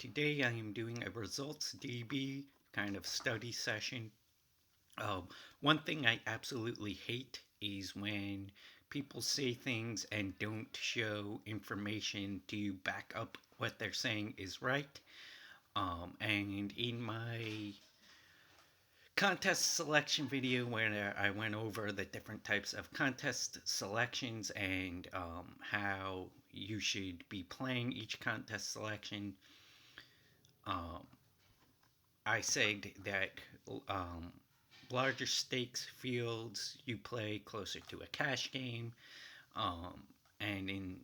today I am doing a results DB kind of study session. One thing I absolutely hate is when people say things and don't show information to back up what they're saying is right. And in my contest selection video where I went over the different types of contest selections and how you should be playing each contest selection, um, I said that um, larger stakes fields you play closer to a cash game, um, and in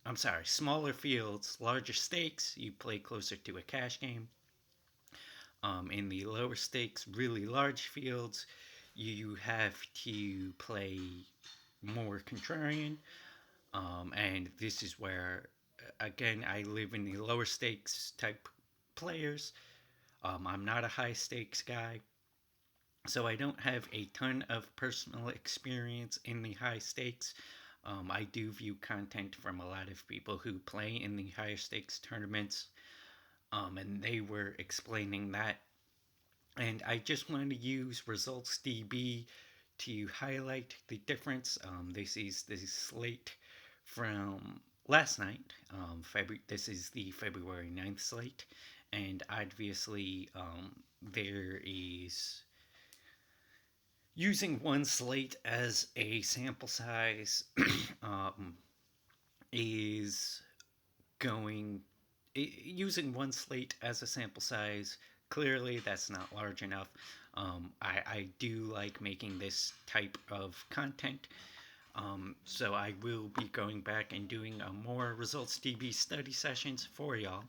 I'm sorry, smaller fields, larger stakes you play closer to a cash game. In the lower stakes, really large fields, you have to play more contrarian, and this is where again I live in the lower stakes type players. I'm not a high stakes guy. So I don't have a ton of personal experience in the high stakes. I do view content from a lot of people who play in the higher stakes tournaments, and they were explaining that. And I just want to use results DB to highlight the difference. This is the slate from last night. This is the February 9th slate, and obviously there is using one slate as a sample size um, is going using one slate as a sample size. Clearly that's not large enough. I do like making this type of content, so I will be going back and doing more results DB study sessions for y'all.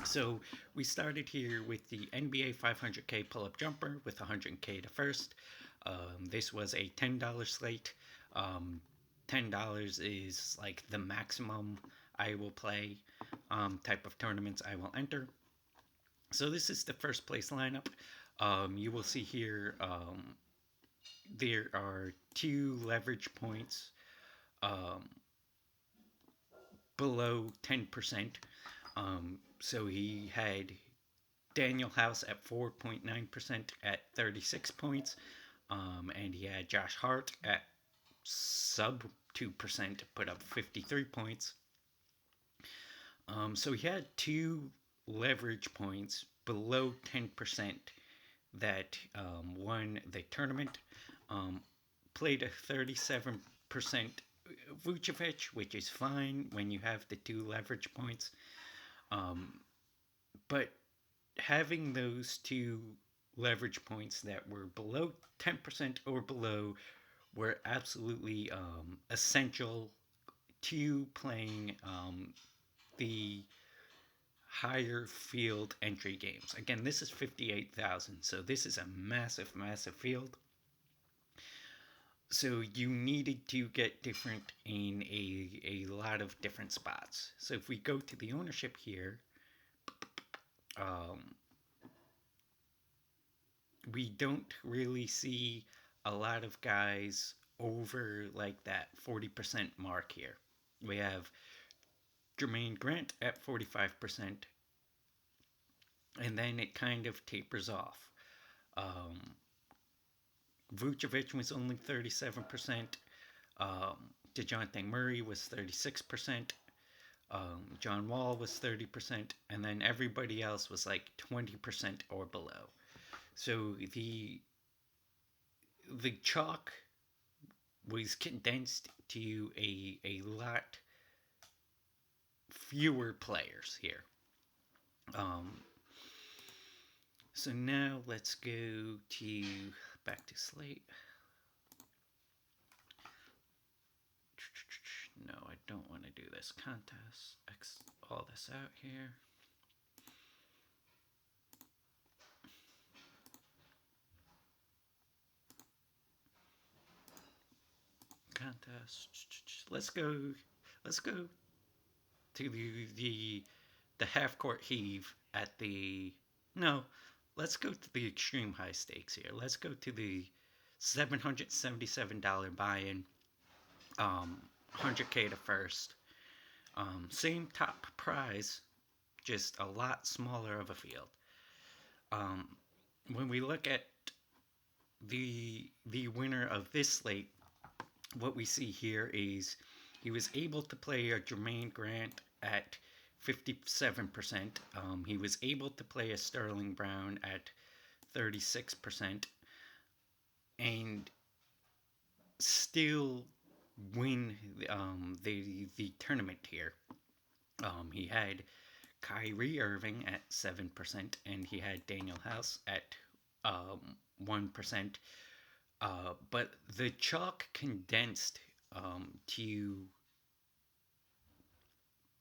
So we started here with the NBA 500K pull-up jumper with 100K to first. This was a $10 slate. $10 is like the maximum I will play type of tournaments I will enter. So this is the first place lineup. You will see here there are two leverage points um, below 10%. So he had Daniel House at 4.9% at 36 points. And he had Josh Hart at sub 2% put up 53 points. So he had two leverage points below 10% that won the tournament. Played a 37% Vucevic, which is fine when you have the two leverage points. But having those two leverage points that were below 10% or below were absolutely essential to playing the higher field entry games. Again, this is 58,000, so this is a massive, massive field. So you needed to get different in a lot of different spots. So if we go to the ownership here, um, we don't really see a lot of guys over like that 40% mark here. We have Jermaine Grant at 45%, and then it kind of tapers off. Um, Vucevic was only 37%. DeJounte Murray was 36%. John Wall was 30%. And then everybody else was like 20% or below. So the chalk was condensed to a lot fewer players here. Um, so now let's go to back to slate. No, I don't want to do this contest. X all this out here. Contest. Let's go. Let's go to the half court heave at the no. Let's go to the extreme high stakes here. Let's go to the $777 buy-in. 100K to first. Same top prize just a lot smaller of a field. Um, when we look at the winner of this slate, what we see here is he was able to play a Jermaine Grant at 57%. He was able to play a Sterling Brown at 36% and still win the tournament here. He had Kyrie Irving at 7%, and he had Daniel House at 1%. But the chalk condensed to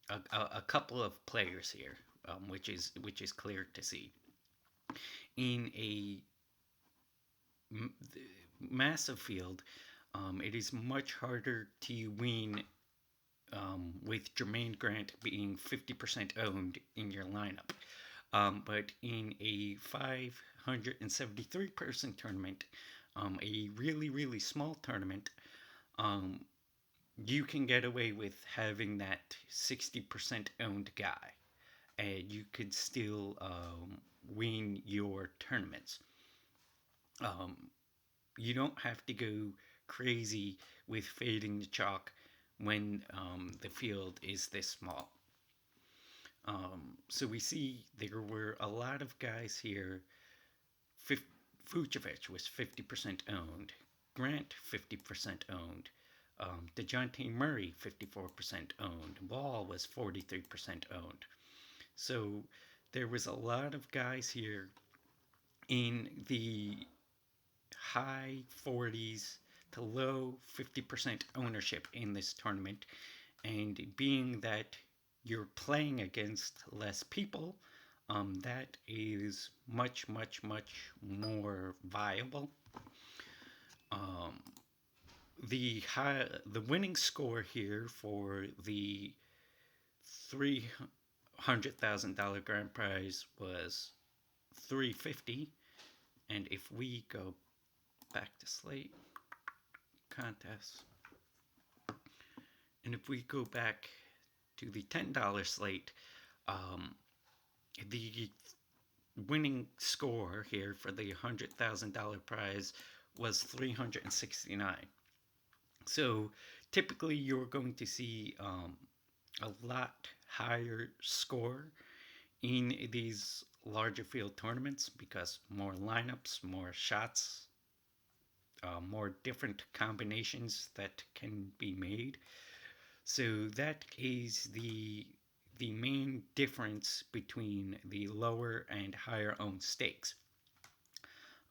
a couple of players here, which is clear to see. In a massive field, it is much harder to win with Jermaine Grant being 50% owned in your lineup. But in a 573 person tournament, a really, really small tournament, um, you can get away with having that 60% owned guy, and you could still win your tournaments. Um, you don't have to go crazy with fading the chalk when the field is this small. So we see there were a lot of guys here. Vucevic was 50% owned. Grant, 50% owned. DeJounte Murray, 54% owned. Wall was 43% owned. So there was a lot of guys here in the high 40s to low 50% ownership in this tournament. And being that you're playing against less people, that is much, much, much more viable. Um, the winning score here for the $300,000 grand prize was 350, and if we go back to slate contest, and if we go back to the $10 slate, um, the winning score here for the $100,000 prize was 369. So typically you're going to see a lot higher score in these larger field tournaments because more lineups, more shots, more different combinations that can be made. So that is the main difference between the lower and higher owned stakes.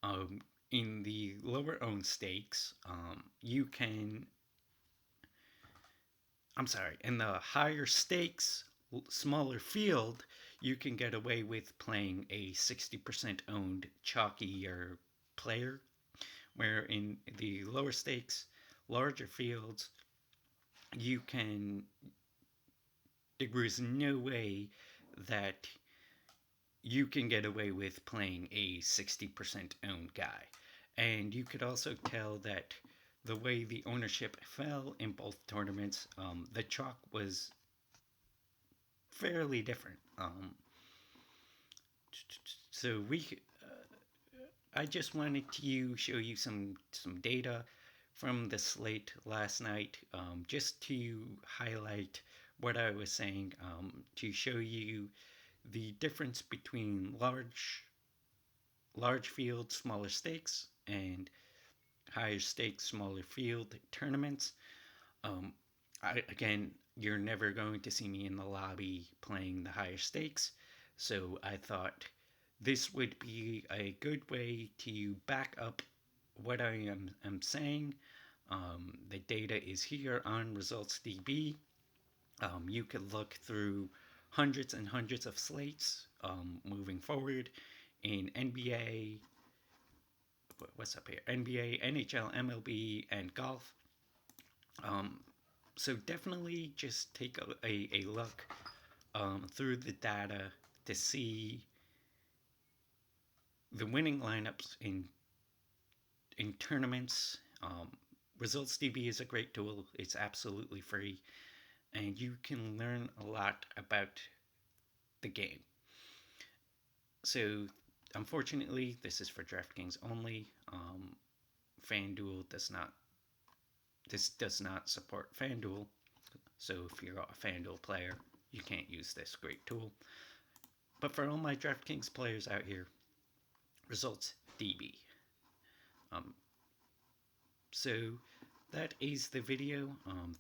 Um, in the lower owned stakes, you can. I'm sorry, in the higher stakes, smaller field, you can get away with playing a 60% owned chalkier player, where in the lower stakes, larger fields, you can. There is no way that you can get away with playing a 60% owned guy. And you could also tell that the way the ownership fell in both tournaments, the chalk was fairly different. So I just wanted to show you some data from the slate last night, just to highlight what I was saying, to show you the difference between large field, smaller stakes, and higher stakes, smaller field tournaments. Um, again, you're never going to see me in the lobby playing the higher stakes, so I thought this would be a good way to back up what I am saying. The data is here on ResultsDB. You could look through hundreds and hundreds of slates moving forward in NBA. What's up here? NBA, NHL, MLB, and golf. Um, so definitely just take a look through the data to see the winning lineups in tournaments. ResultsDB is a great tool. It's absolutely free, and you can learn a lot about the game. So, unfortunately, this is for DraftKings only. FanDuel does not. This does not support FanDuel. So, if you're a FanDuel player, you can't use this great tool. But for all my DraftKings players out here, results DB. Um, so that is the video.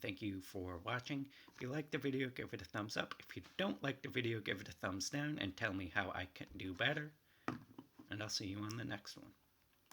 Thank you for watching. If you like the video, give it a thumbs up. If you don't like the video, give it a thumbs down and tell me how I can do better. And I'll see you on the next one.